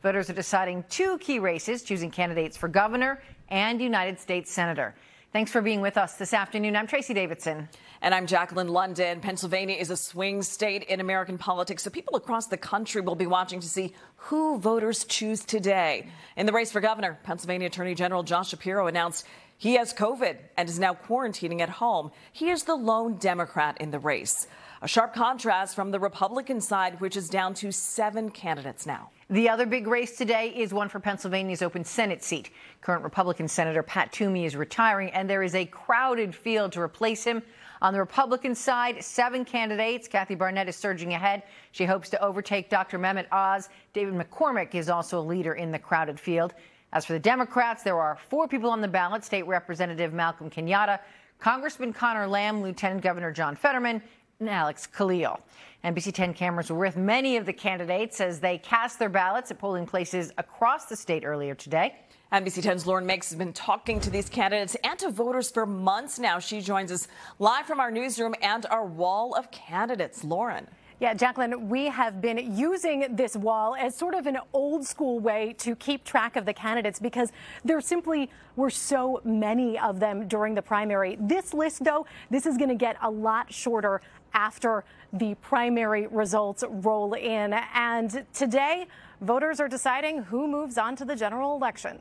Voters are deciding two key races, choosing candidates for governor and United States senator. Thanks for being with us this afternoon. I'm Tracy Davidson. And I'm Jacqueline London. Pennsylvania is a swing state in American politics, so people across the country will be watching to see who voters choose today. In the race for governor, Pennsylvania Attorney General Josh Shapiro announced he has COVID and is now quarantining at home. He is the lone Democrat in the race. A sharp contrast from the Republican side, which is down to 7 candidates now. The other big race today is one for Pennsylvania's open Senate seat. Current Republican Senator Pat Toomey is retiring, and there is a crowded field to replace him. On the Republican side, 7 candidates. Kathy Barnett is surging ahead. She hopes to overtake Dr. Mehmet Oz. David McCormick is also a leader in the crowded field. As for the Democrats, there are 4 people on the ballot: State Representative Malcolm Kenyatta, Congressman Connor Lamb, Lieutenant Governor John Fetterman, and Alex Khalil. NBC 10 cameras were with many of the candidates as they cast their ballots at polling places across the state earlier today. NBC 10's Lauren Mayk has been talking to these candidates and to voters for months now. She joins us live from our newsroom and our wall of candidates. Lauren. Yeah, Jacqueline, we have been using this wall as sort of an old school way to keep track of the candidates because there simply were so many of them during the primary. This list, though, this is going to get a lot shorter after the primary results roll in. And today, voters are deciding who moves on to the general election.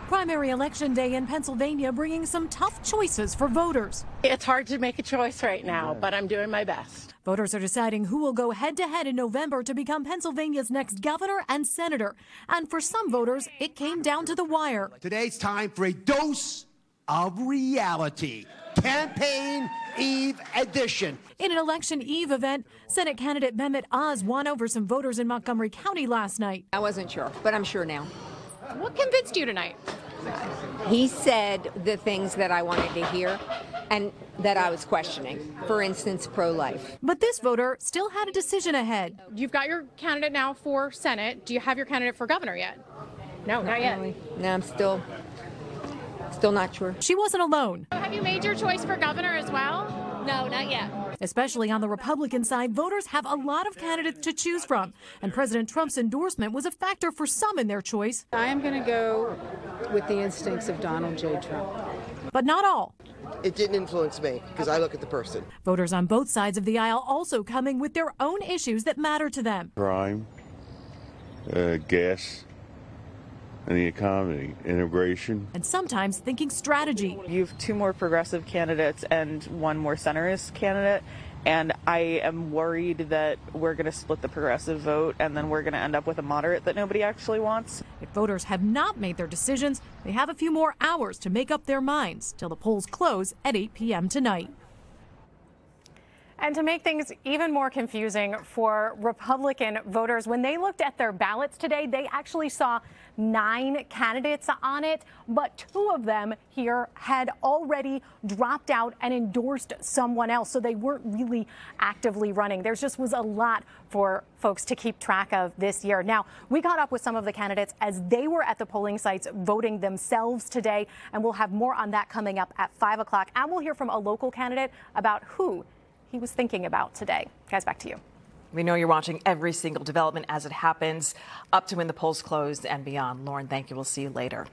Primary election day in Pennsylvania bringing some tough choices for voters. It's hard to make a choice right now, but I'm doing my best. Voters are deciding who will go head-to-head in November to become Pennsylvania's next governor and senator. And for some voters, it came down to the wire. Today's time for a dose of reality. Campaign Eve edition. In an Election Eve event, Senate candidate Mehmet Oz won over some voters in Montgomery County last night. I wasn't sure, but I'm sure now. What convinced you tonight? He said the things that I wanted to hear and that I was questioning. For instance, pro-life. But this voter still had a decision ahead. You've got your candidate now for Senate. Do you have your candidate for governor yet? No, not yet. Really. No, I'm still not sure. She wasn't alone. Have you made your choice for governor as well? No, not yet. Especially on the Republican side, voters have a lot of candidates to choose from, and President Trump's endorsement was a factor for some in their choice. I am going to go with the instincts of Donald J. Trump. But not all. It didn't influence me because I look at the person. Voters on both sides of the aisle also coming with their own issues that matter to them. Crime, gas, and the economy, immigration. And sometimes thinking strategy. You have 2 more progressive candidates and 1 more centrist candidate, and I am worried that we're going to split the progressive vote and then we're going to end up with a moderate that nobody actually wants. If voters have not made their decisions, they have a few more hours to make up their minds till the polls close at 8 p.m. tonight. And to make things even more confusing for Republican voters, when they looked at their ballots today, they actually saw 9 candidates on it, but 2 of them here had already dropped out and endorsed someone else, so they weren't really actively running. There just was a lot for folks to keep track of this year. Now, we caught up with some of the candidates as they were at the polling sites voting themselves today, and we'll have more on that coming up at 5 o'clock. And we'll hear from a local candidate about who he was thinking about today. Guys, back to you. We know you're watching every single development as it happens up to when the polls close and beyond. Lauren, thank you. We'll see you later.